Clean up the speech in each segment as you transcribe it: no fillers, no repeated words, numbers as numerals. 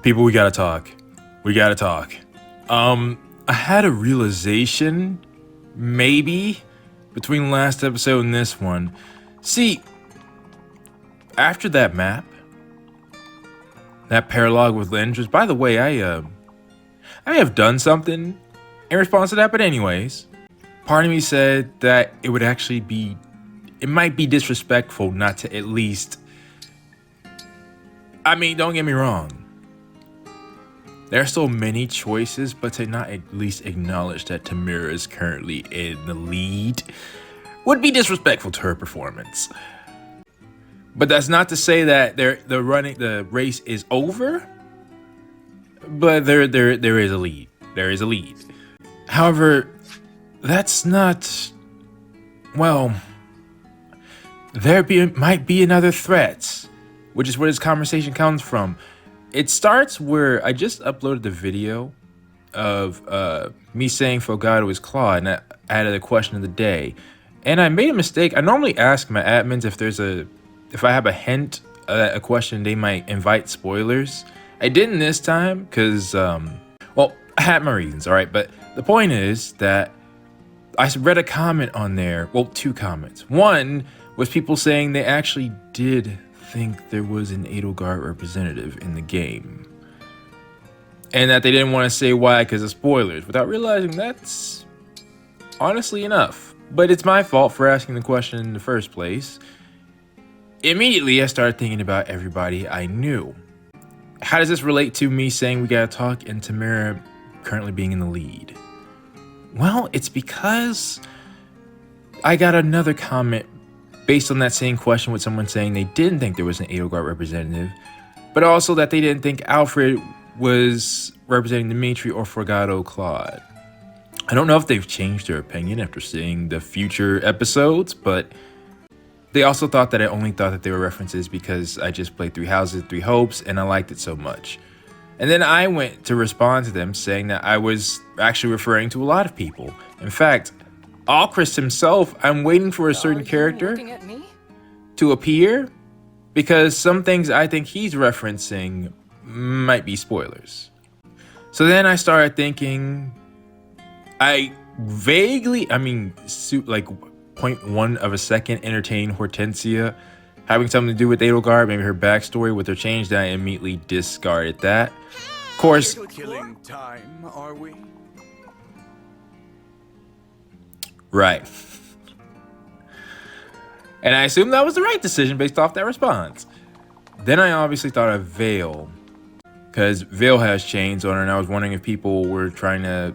People, we gotta talk. We gotta talk. I had a realization, maybe, between last episode and this one. See, after that map, that paralog with Lynch, by the way, I may have done something in response to that, but anyways, part of me said that it would actually be, it might be disrespectful not to at least, I mean, don't get me wrong. There are so many choices, but to not at least acknowledge that Tamara is currently in the lead would be disrespectful to her performance. But that's not to say that the race is over. But there is a lead. There is a lead. However, that's not, well, might be another threat, which is where this conversation comes from. It starts where I just uploaded the video of me saying Fogado is Claude, and I added a question of the day. And I made a mistake. I normally ask my admins if I have a hint at a question, they might invite spoilers. I didn't this time because, well, I had my reasons, all right? But the point is that I read a comment on there, well, 2 comments. One was people saying they actually did think there was an Edelgard representative in the game. And that they didn't want to say why because of spoilers, without realizing that's honestly enough. But it's my fault for asking the question in the first place. Immediately, I started thinking about everybody I knew. How does this relate to me saying we gotta talk and Tamara currently being in the lead? Well, it's because I got another comment based on that same question with someone saying they didn't think there was an Edelgard representative, but also that they didn't think Alfred was representing Dimitri or Fogado Claude. I don't know if they've changed their opinion after seeing the future episodes, but they also thought that I only thought that they were references because I just played 3 Houses, 3 Hopes, and I liked it so much. And then I went to respond to them saying that I was actually referring to a lot of people. In fact, Alchrist himself, I'm waiting for a certain character to appear because some things I think he's referencing might be spoilers. So then I started thinking, like 0.1 of a second entertain Hortensia having something to do with Edelgard, maybe her backstory with her change, then I immediately discarded that. Of course, killing time, are we? Right. And I assumed that was the right decision based off that response. Then I obviously thought of Vale, because Vale has chains on her, and I was wondering if people were trying to,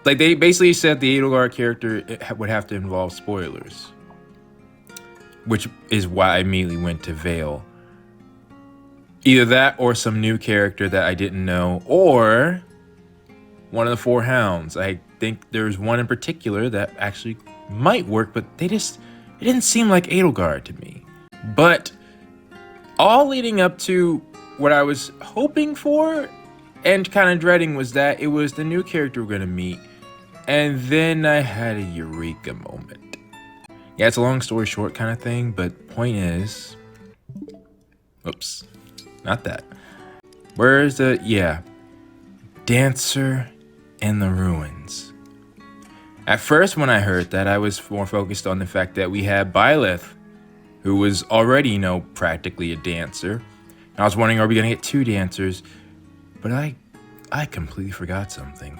like, they basically said the Edelgard character would have to involve spoilers, which is why I immediately went to Vale. Either that or some new character that I didn't know, or one of the 4 hounds. I think there's one in particular that actually might work, but it didn't seem like Edelgard to me. But all leading up to what I was hoping for and kind of dreading was that it was the new character we're going to meet. And then I had a eureka moment. Yeah, it's a long story short kind of thing, but point is, oops, not that. Where's the, yeah, Dancer in the Ruins. At first, when I heard that, I was more focused on the fact that we had Byleth, who was already, practically a dancer. And I was wondering, are we going to get 2 dancers? But I completely forgot something.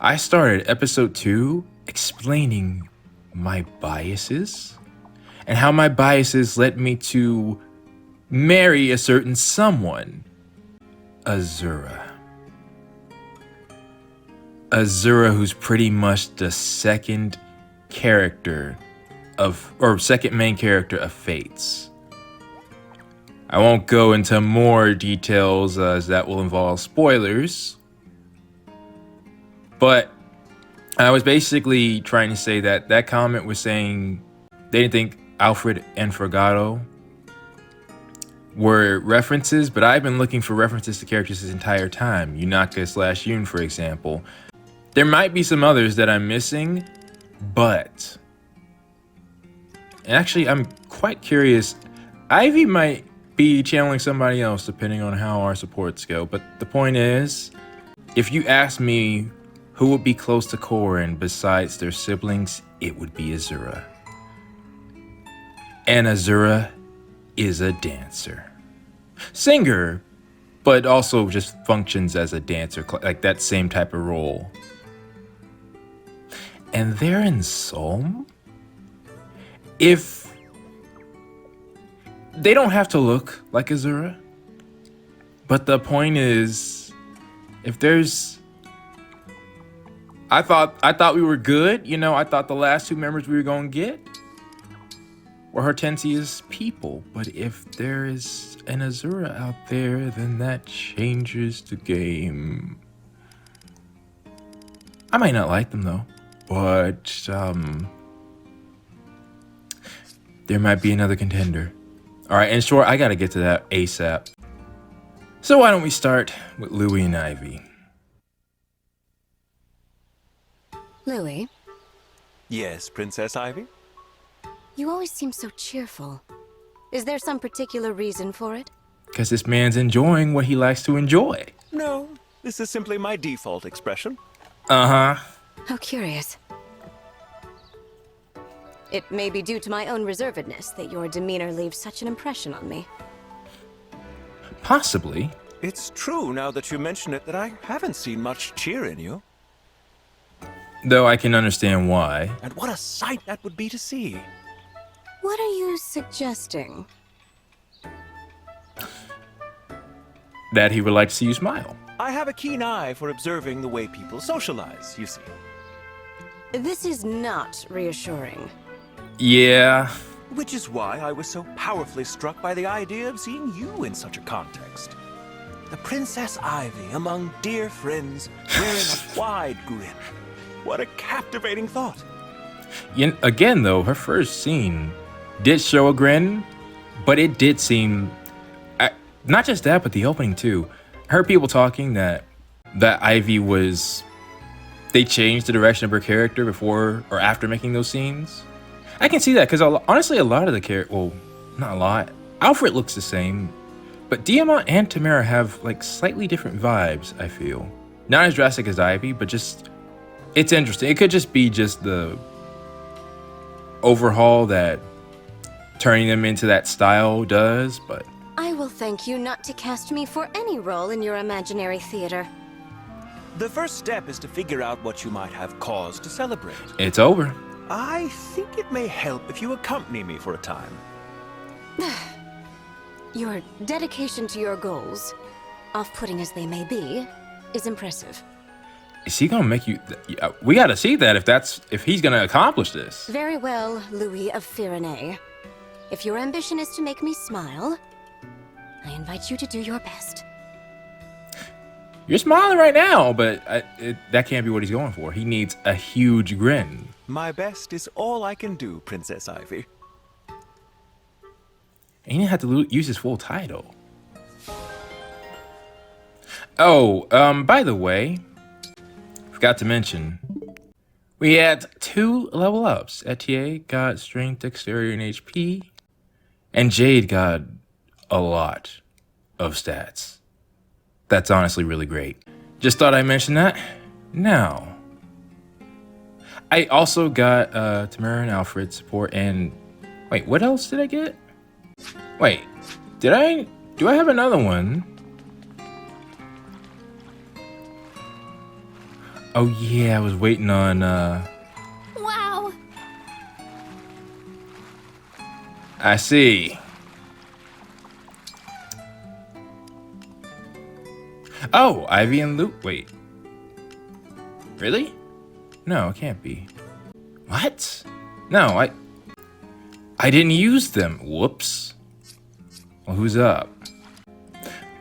I started episode 2 explaining my biases and how my biases led me to marry a certain someone, Azura. Azura, who's pretty much the second main character of Fates. I won't go into more details as that will involve spoilers, but I was basically trying to say that comment was saying they didn't think Alfred and Fogado were references, but I've been looking for references to characters this entire time. Yunaka/Yoon, for example. There might be some others that I'm missing, but, and actually I'm quite curious, Ivy might be channeling somebody else depending on how our supports go. But the point is, if you ask me who would be close to Corrin besides their siblings, it would be Azura. And Azura is a dancer. Singer, but also just functions as a dancer, like that same type of role. And they're in Solm? If they don't have to look like Azura, but the point is, if there's, I thought we were good, you know. I thought the last two members we were gonna get were Hortensia's people, but if there is an Azura out there, then that changes the game. I might not like them though, but there might be another contender. All right, and sure, I gotta get to that ASAP. So why don't we start with Louie and Ivy? Louie, Yes, Princess Ivy? you always seem so cheerful. Is there some particular reason for it? Because this man's enjoying what he likes to enjoy. No, this is simply my default expression. Uh-huh. How curious. It may be due to my own reservedness that your demeanor leaves such an impression on me. Possibly. It's true, now that you mention it, that I haven't seen much cheer in you. Though I can understand why. And what a sight that would be to see. What are you suggesting? That he would like to see you smile. I have a keen eye for observing the way people socialize, you see. This is not reassuring. Yeah. Which is why I was so powerfully struck by the idea of seeing you in such a context. The Princess Ivy among dear friends, wearing a wide grin. What a captivating thought. Again, though, her first scene did show a grin, but it did seem, not just that, but the opening too. I heard people talking that Ivy was, they changed the direction of her character before or after making those scenes. I can see that because honestly, a lot of the character, well, not a lot. Alfred looks the same, but Diamant and Tamara have like slightly different vibes, I feel. Not as drastic as Ivy, but just, it's interesting. It could just be just the overhaul that turning them into that style does, but I will thank you not to cast me for any role in your imaginary theater. The first step is to figure out what you might have cause to celebrate. it's over. I think it may help if you accompany me for a time. Your dedication to your goals, off-putting as they may be, is impressive. Is he gonna make you? We gotta see that if he's gonna accomplish this. Very well, Louis of Firenze. If your ambition is to make me smile, I invite you to do your best. You're smiling right now, but that can't be what he's going for. He needs a huge grin. My best is all I can do, Princess Ivy. And he didn't have to use his full title. Oh, by the way, forgot to mention, we had 2 level ups. Etienne got strength, dexterity, and HP, and Jade got a lot of stats. That's honestly really great. Just thought I'd mention that. Now, I also got Tamara and Alfred support, and wait, what else did I get? Wait, do I have another one? Oh yeah, I was waiting on Wow! I see. Oh, Ivy and Luke. Wait. Really? No, it can't be. What? No, I didn't use them. Whoops. Well, who's up?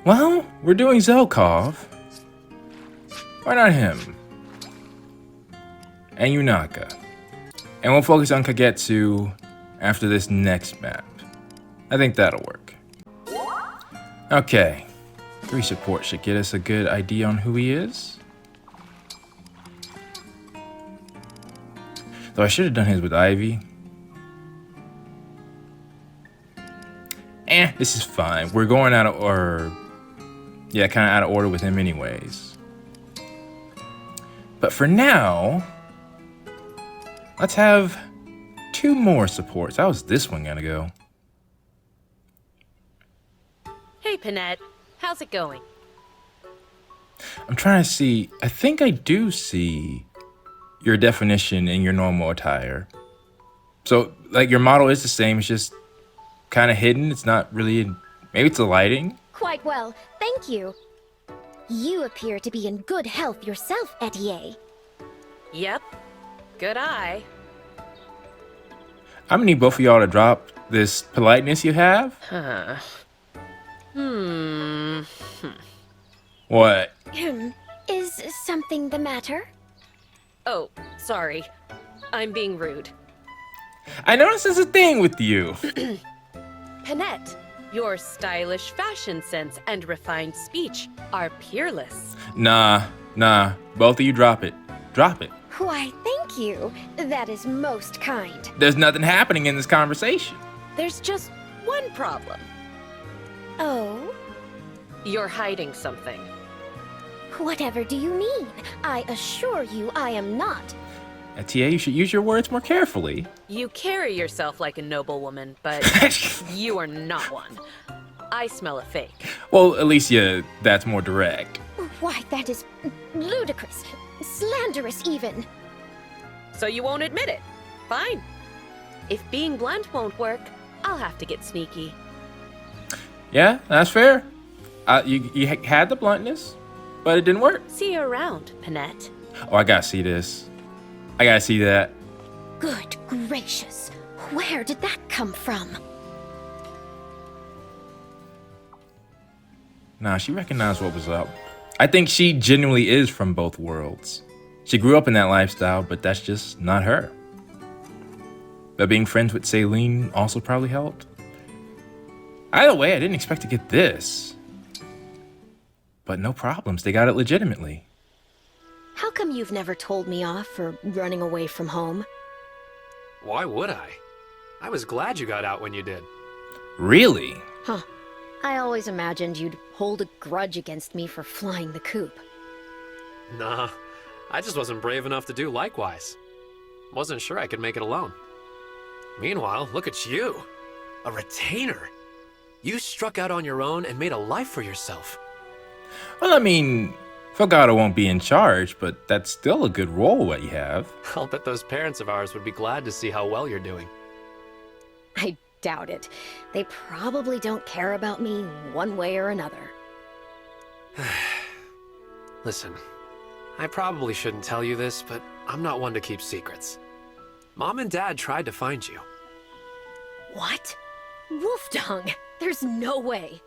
Well, we're doing Zelkov. Why not him? And Yunaka. And we'll focus on Kagetsu after this next map. I think that'll work. Okay. 3 support should get us a good idea on who he is. Though I should have done his with Ivy. this is fine. We're going out of, or yeah, kind of out of order with him anyways. But for now, let's have 2 more supports. How's this one gonna go? Hey, Panette. How's it going? I'm trying to see. I think I do see your definition in your normal attire. So, like, your model is the same. It's just kind of hidden. It's not really in... Maybe it's the lighting? Quite well, thank you. You appear to be in good health yourself, Etier. Yep. Good eye. I'm gonna need both of y'all to drop this politeness you have. Huh. What? Is something the matter? Oh, sorry. I'm being rude. I noticed there's a thing with you. Panette, your stylish fashion sense and refined speech are peerless. Nah. Both of you drop it. Drop it. Why, thank you. That is most kind. There's nothing happening in this conversation. There's just one problem. Oh? You're hiding something. Whatever do you mean? I assure you I am not. Tia, you should use your words more carefully. You carry yourself like a noblewoman, but you are not one. I smell a fake. Well, Alicia, that's more direct. Why, that is ludicrous. Slanderous, even. So you won't admit it. Fine. If being blunt won't work, I'll have to get sneaky. Yeah, that's fair. You had the bluntness, but it didn't work. See you around, Panette. Oh, I gotta see this. I gotta see that. Good gracious. Where did that come from? Nah, she recognized what was up. I think she genuinely is from both worlds. She grew up in that lifestyle, but that's just not her. But being friends with Celine also probably helped. Either way, I didn't expect to get this. But no problems, they got it legitimately. How come you've never told me off for running away from home? Why would I? I was glad you got out when you did. Really? Huh. I always imagined you'd hold a grudge against me for flying the coop. Nah, I just wasn't brave enough to do likewise. Wasn't sure I could make it alone. Meanwhile, look at you. A retainer. You struck out on your own and made a life for yourself. Well, I mean, Fogado won't be in charge, but that's still a good role that you have. I'll bet those parents of ours would be glad to see how well you're doing. I doubt it. They probably don't care about me one way or another. Listen, I probably shouldn't tell you this, but I'm not one to keep secrets. Mom and Dad tried to find you. What? Wolfdung? There's no way.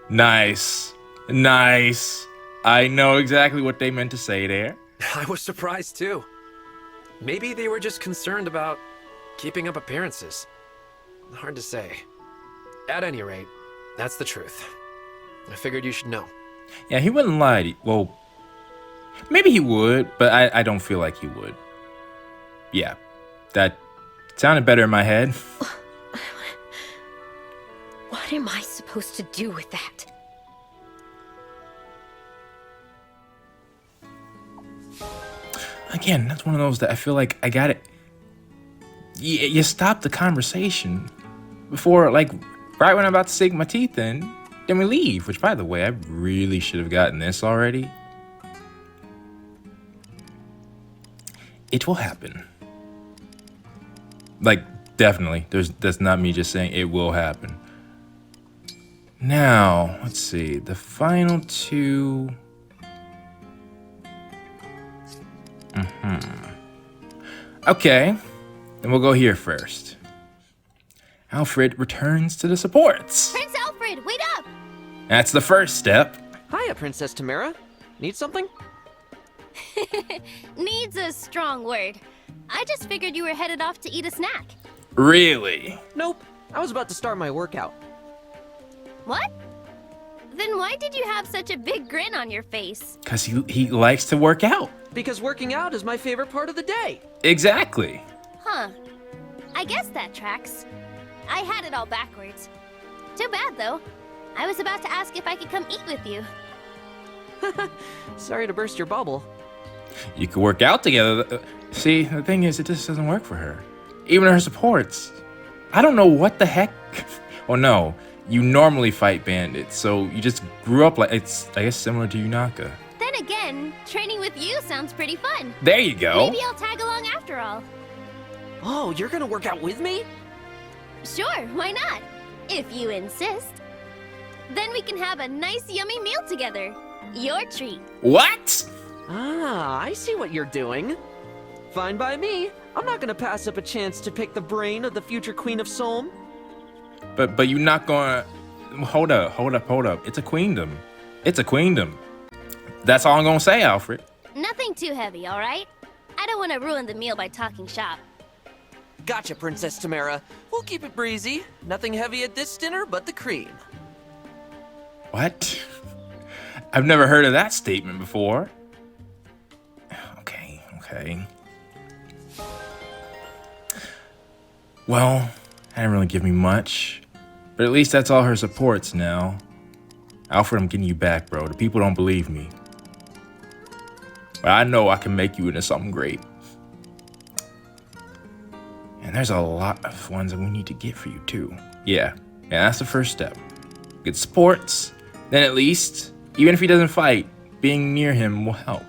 Nice. Nice. I know exactly what they meant to say there. I was surprised too. Maybe they were just concerned about keeping up appearances. Hard to say. At any rate, that's the truth. I figured you should know. Yeah, he wouldn't lie to you. Well, maybe he would, but I don't feel like he would. Yeah, that sounded better in my head. What am I supposed to do with that? Again, that's one of those that I feel like I got it. You stop the conversation before, like, right when I'm about to sink my teeth in, then we leave. Which, by the way, I really should have gotten this already. It will happen. Like, definitely. That's not me just saying it will happen. Now, let's see. The final two. Okay, then we'll go here first. Alfred returns to the supports. Prince Alfred, wait up! That's the first step. Hiya, Princess Tamara. Need something? Needs a strong word. I just figured you were headed off to eat a snack. Really? Nope. I was about to start my workout. What? Then why did you have such a big grin on your face? Because he likes to work out. Because working out is my favorite part of the day. Exactly. Huh. I guess that tracks. I had it all backwards. Too bad, though. I was about to ask if I could come eat with you. Sorry to burst your bubble. You could work out together. See, the thing is, it just doesn't work for her. Even her supports. I don't know what the heck. Oh no, you normally fight bandits, so you just grew up like it's, I guess, similar to Yunaka. Then again, training with you sounds pretty fun. There you go. Maybe I'll tag along after all. Oh, you're gonna work out with me? Sure, why not? If you insist. Then we can have a nice yummy meal together. Your treat. What? Ah, I see what you're doing. Fine by me. I'm not gonna pass up a chance to pick the brain of the future Queen of Solm. But you're not gonna. Hold up. It's a queendom. It's a queendom. That's all I'm gonna say, Alfred. Nothing too heavy, all right? I don't want to ruin the meal by talking shop. Gotcha, Princess Tamara. We'll keep it breezy. Nothing heavy at this dinner but the cream. What? I've never heard of that statement before. Okay. Well, that didn't really give me much. But at least that's all her supports now. Alfred, I'm getting you back, bro. The people don't believe me. But I know I can make you into something great. And there's a lot of ones that we need to get for you, too. Yeah, that's the first step. Get sports. Then at least, even if he doesn't fight, being near him will help.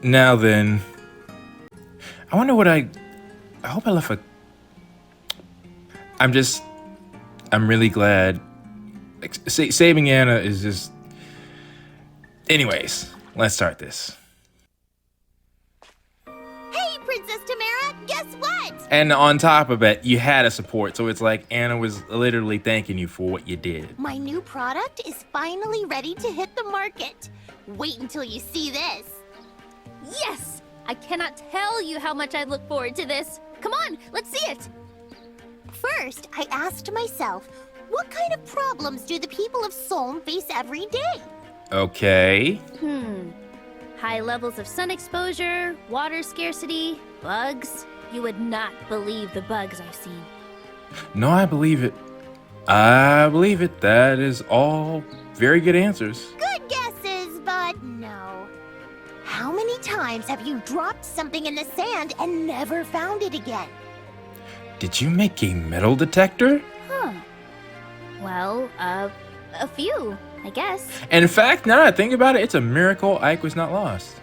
Now then, I wonder what I hope I left a... I'm really glad. Like, saving Anna is just... Anyways, let's start this. Hey, Princess Tamara, guess what? And on top of it, you had a support, so it's like Anna was literally thanking you for what you did. My new product is finally ready to hit the market. Wait until you see this. Yes! I cannot tell you how much I look forward to this. Come on, let's see it. First, I asked myself, what kind of problems do the people of Solm face every day? Okay. High levels of sun exposure, water scarcity, bugs. You would not believe the bugs I've seen. No, I believe it. That is all very good answers. Good guesses, but no. How many times have you dropped something in the sand and never found it again? Did you make a metal detector? Well, a few, I guess. And in fact, now that I think about it, it's a miracle Ike was not lost.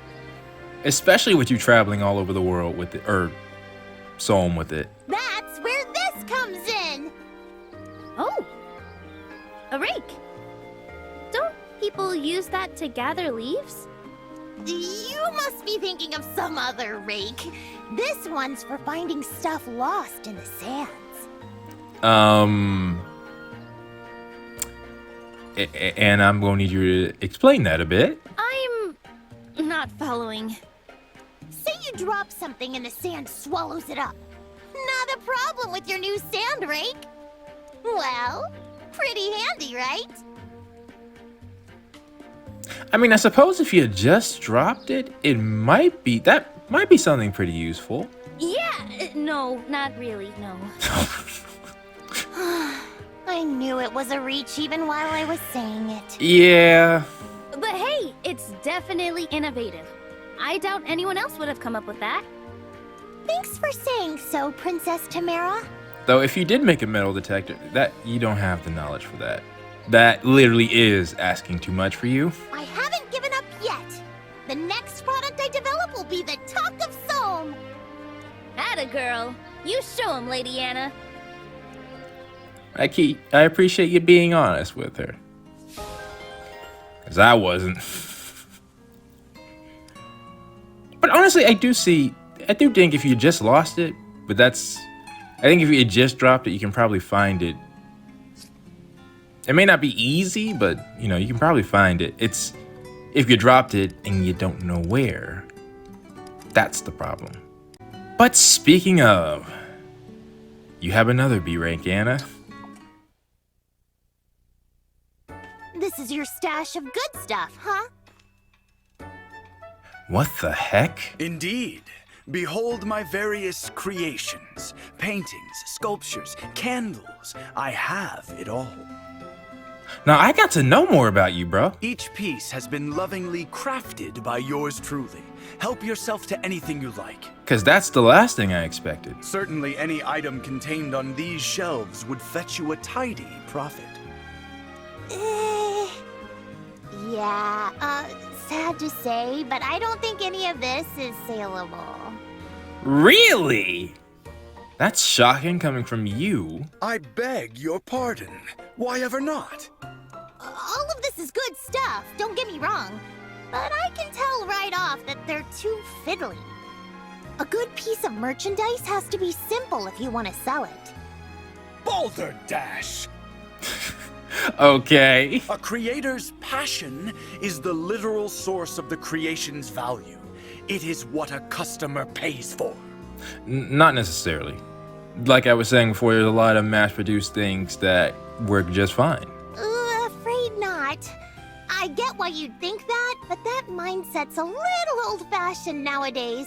Especially with you traveling all over the world with it, or Solm with it. That's where this comes in! Oh, a rake. Don't people use that to gather leaves? You must be thinking of some other rake. This one's for finding stuff lost in the sands. And I'm going to need you to explain that a bit. I'm not following. Say you drop something and the sand swallows it up. Not a problem with your new sand rake. Well, pretty handy, right? I mean, I suppose if you had just dropped it, that might be something pretty useful. Yeah, no, not really, no. I knew it was a reach even while I was saying it. Yeah. But hey, it's definitely innovative. I doubt anyone else would have come up with that. Thanks for saying so, Princess Tamara. Though if you did make a metal detector, that you don't have the knowledge for that. That literally is asking too much for you. I haven't given up yet. The next product I develop will be the Talk of Solm. Atta girl. You show him, Lady Anna. I appreciate you being honest with her. Because I wasn't. But honestly, I do think if you just lost it, I think if you had just dropped it, you can probably find it. It may not be easy, but you can probably find it. It's if you dropped it and you don't know where. That's the problem. But speaking of, you have another B rank, Anna. This is your stash of good stuff, huh? What the heck? Indeed. Behold my various creations. Paintings, sculptures, candles. I have it all. Now, I got to know more about you, bro. Each piece has been lovingly crafted by yours truly. Help yourself to anything you like. Because that's the last thing I expected. Certainly any item contained on these shelves would fetch you a tidy profit. Yeah, sad to say, but I don't think any of this is saleable. Really? That's shocking coming from you. I beg your pardon. Why ever not? All of this is good stuff, don't get me wrong. But I can tell right off that they're too fiddly. A good piece of merchandise has to be simple if you want to sell it. Balderdash! Okay. A creator's passion is the literal source of the creation's value. It is what a customer pays for. Not necessarily. Like I was saying before, there's a lot of mass-produced things that work just fine. Afraid not. I get why you'd think that, but that mindset's a little old-fashioned nowadays.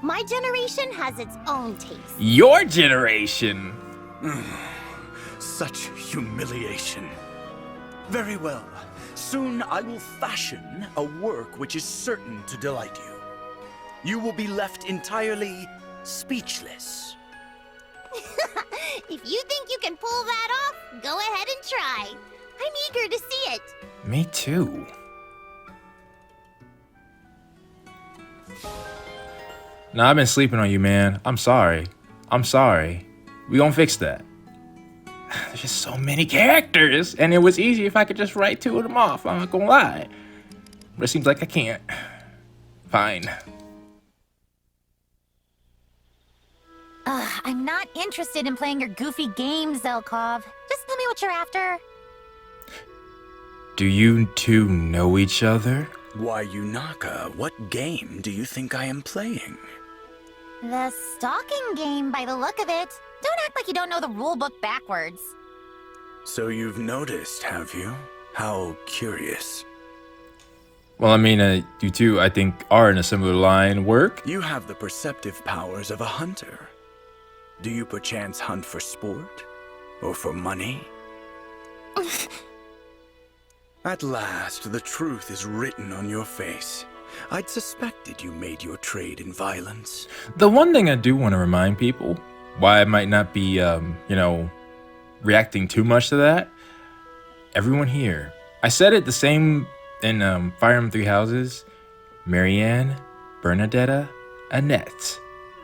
My generation has its own taste. Your generation? Such humiliation. Very well. Soon I will fashion a work which is certain to delight you. You will be left entirely speechless. If you think you can pull that off, go ahead and try. I'm eager to see it. Me too. Nah, I've been sleeping on you, man. I'm sorry. I'm sorry. We gonna fix that. There's just so many characters, and it was easy if I could just write 2 of them off. I'm not gonna lie. But it seems like I can't. Fine. I'm not interested in playing your goofy games, Zelkov. Just tell me what you're after. Do you two know each other? Why, Yunaka, what game do you think I am playing? The stalking game, by the look of it. Don't act like you don't know the rulebook backwards. So you've noticed, have you? How curious. Well, I mean, you two, I think, are in a similar line. Work? You have the perceptive powers of a hunter. Do you perchance hunt for sport? Or for money? At last, the truth is written on your face. I'd suspected you made your trade in violence. The one thing I do want to remind people, why I might not be, reacting too much to that. Everyone here, I said it the same in Fire Emblem 3 Houses. Marianne, Bernadetta, Annette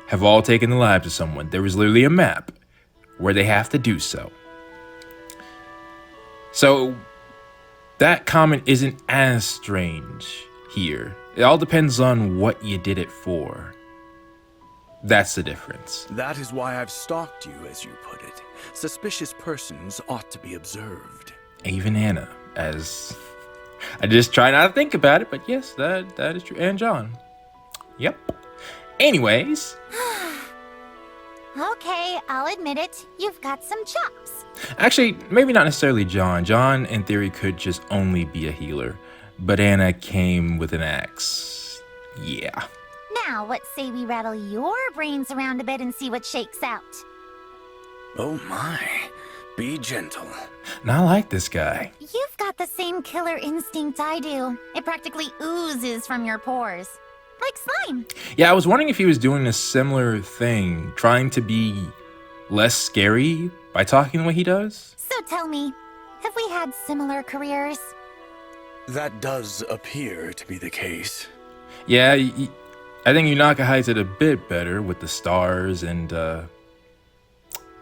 have all taken the lives of someone. There was literally a map where they have to do so. So that comment isn't as strange here. It all depends on what you did it for. That's the difference. That is why I've stalked you, as you put it. Suspicious persons ought to be observed. Even Anna, as I just try not to think about it, but yes, that is true. And John. Yep. Anyways. Okay, I'll admit it. You've got some chops. Actually, maybe not necessarily John. John, in theory, could just only be a healer. But Anna came with an axe. Yeah. Now, what say we rattle your brains around a bit and see what shakes out? Oh my. Be gentle. And I like this guy. You've got the same killer instinct I do. It practically oozes from your pores. Like slime. Yeah, I was wondering if he was doing a similar thing, trying to be less scary by talking the way he does. So tell me, have we had similar careers? That does appear to be the case. Yeah, I think Yunaka hides it a bit better with the stars and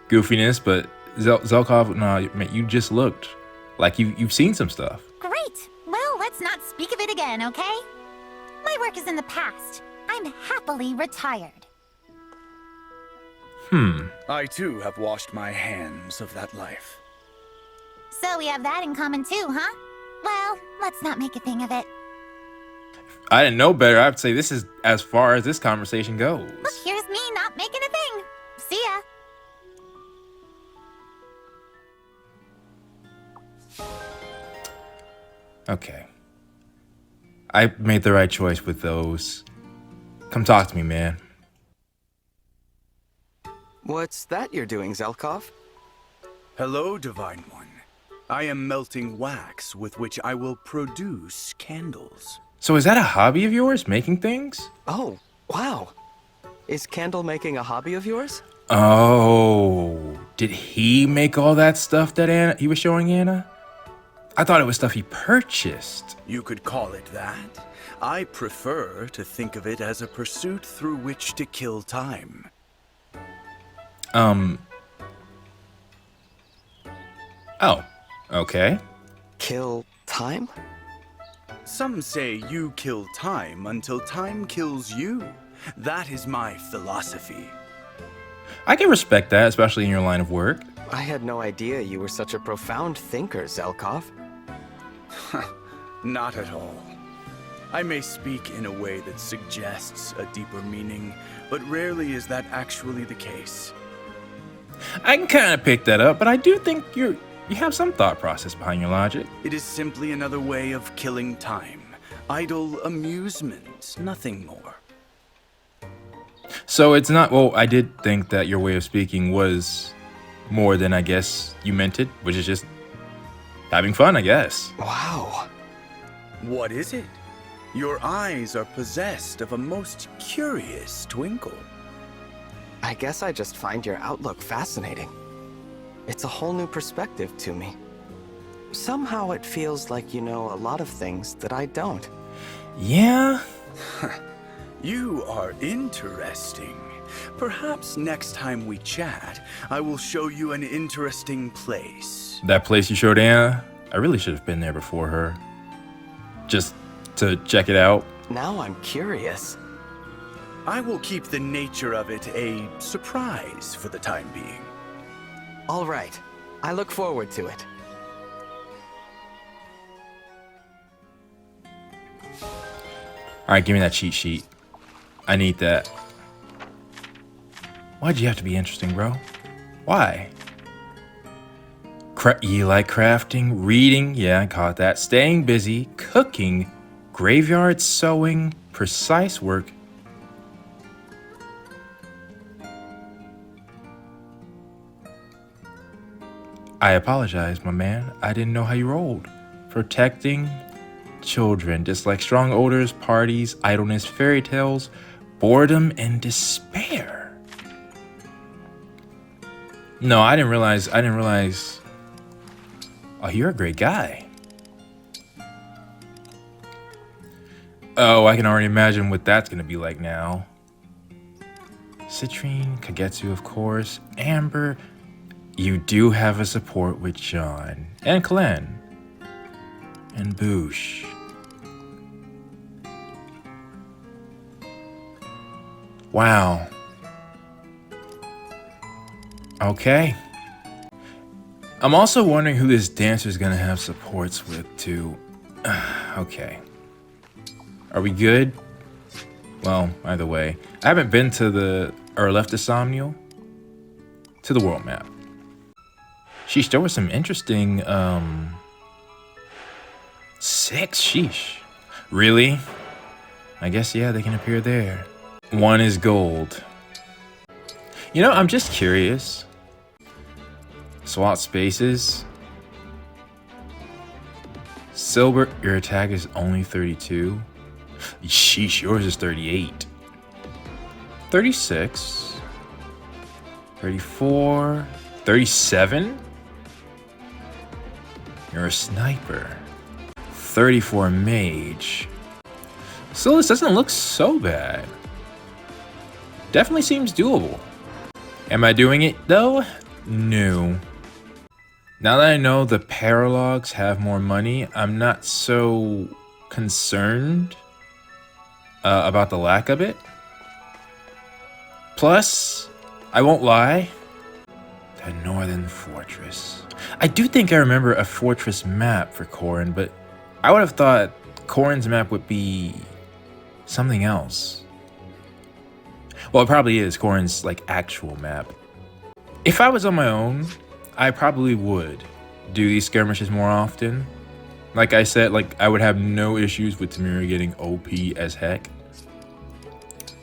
goofiness, but Zelkov, no, man, you just looked like you've seen some stuff. Great. Well, let's not speak of it again, okay? My work is in the past. I'm happily retired. I too have washed my hands of that life. So we have that in common too, huh? Well, let's not make a thing of it. I didn't know better. I would say this is as far as this conversation goes. Look, here's me not making a thing. See ya. Okay. I made the right choice with those. Come talk to me, man. What's that you're doing, Zelkov? Hello, Divine One. I am melting wax with which I will produce candles. So is that a hobby of yours, making things? Oh, wow. Is candle making a hobby of yours? Oh, did he make all that stuff that he was showing Anna? I thought it was stuff he purchased. You could call it that. I prefer to think of it as a pursuit through which to kill time. Oh, okay. Kill time? Some say you kill time until time kills you. That is my philosophy. I can respect that, especially in your line of work. I had no idea you were such a profound thinker, Zelkov. Not at all. I may speak in a way that suggests a deeper meaning, but rarely is that actually the case. I can kind of pick that up, but I do think you have some thought process behind your logic. It is simply another way of killing time. Idle amusement, nothing more. So it's not, well, I did think that your way of speaking was more than I guess you meant it, which is just having fun, I guess. Wow. What is it? Your eyes are possessed of a most curious twinkle. I guess I just find your outlook fascinating. It's a whole new perspective to me. Somehow it feels like you know a lot of things that I don't. Yeah? You are interesting. Perhaps next time we chat, I will show you an interesting place. That place you showed Anna? I really should have been there before her. Just to check it out. Now I'm curious. I will keep the nature of it a surprise for the time being. All right. I look forward to it. All right, give me that cheat sheet. I need that. Why'd you have to be interesting, bro? Why? You like crafting, reading, yeah, I caught that. Staying busy, cooking, graveyard sewing, precise work. I apologize, my man. I didn't know how you rolled. Protecting children, dislike strong odors, parties, idleness, fairy tales, boredom, and despair. No, I didn't realize. Oh, you're a great guy. Oh, I can already imagine what that's gonna be like now. Citrine, Kagetsu, of course, Amber. You do have a support with John and Kalen and Boosh. Wow. Okay. I'm also wondering who this dancer's gonna have supports with too. Okay. Are we good? Well, either way. I haven't been to left the Somnial. To the world map. Sheesh, there was some interesting, 6, sheesh. Really? I guess, yeah, they can appear there. 1 is gold. You know, I'm just curious. Swap spaces. Silver, your attack is only 32. Sheesh, yours is 38. 36. 34. 37? You're a sniper. 34 mage. So this doesn't look so bad. Definitely seems doable. Am I doing it though? No. Now that I know the Paralogs have more money, I'm not so concerned about the lack of it. Plus, I won't lie, the Northern Fortress. I do think I remember a fortress map for Corrin, but I would have thought Corrin's map would be something else. Well, it probably is Corrin's like actual map. If I was on my own, I probably would do these skirmishes more often. Like I said, like I would have no issues with Tamara getting OP as heck.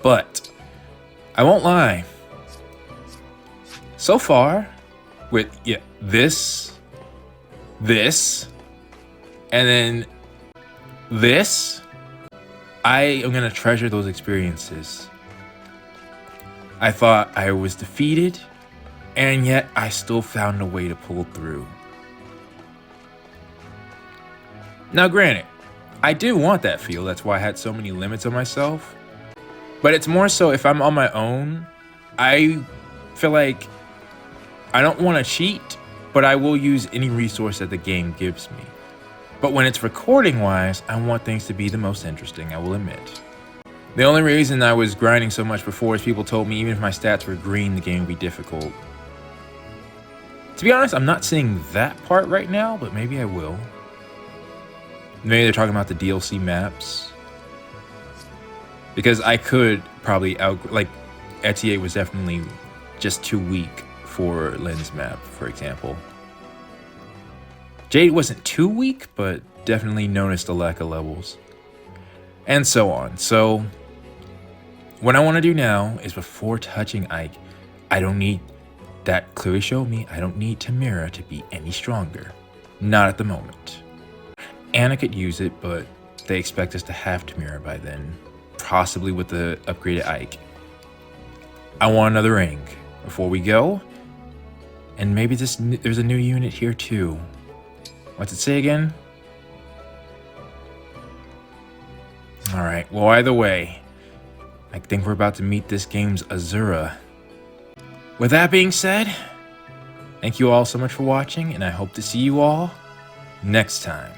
But I won't lie. so far, with this, and then this, I am gonna treasure those experiences. I thought I was defeated, and yet I still found a way to pull through. Now granted, I did want that feel, that's why I had so many limits on myself. But it's more so if I'm on my own, I feel like I don't want to cheat, but I will use any resource that the game gives me. But when it's recording wise, I want things to be the most interesting, I will admit. The only reason I was grinding so much before is people told me even if my stats were green, the game would be difficult. To be honest, I'm not seeing that part right now, but maybe I will. Maybe they're talking about the DLC maps. Because I could probably like Etier was definitely just too weak for Lens map, for example. Jade wasn't too weak, but definitely noticed a lack of levels. And so on. So what I want to do now is before touching Ike, I don't need that clearly showed me I don't need Tamara to be any stronger. Not at the moment. Anna could use it, but they expect us to have Tamara by then. Possibly with the upgraded Ike. I want another ring before we go. And maybe there's a new unit here too. What's it say again? Alright, well either way, I think we're about to meet this game's Azura. With that being said, thank you all so much for watching, and I hope to see you all next time.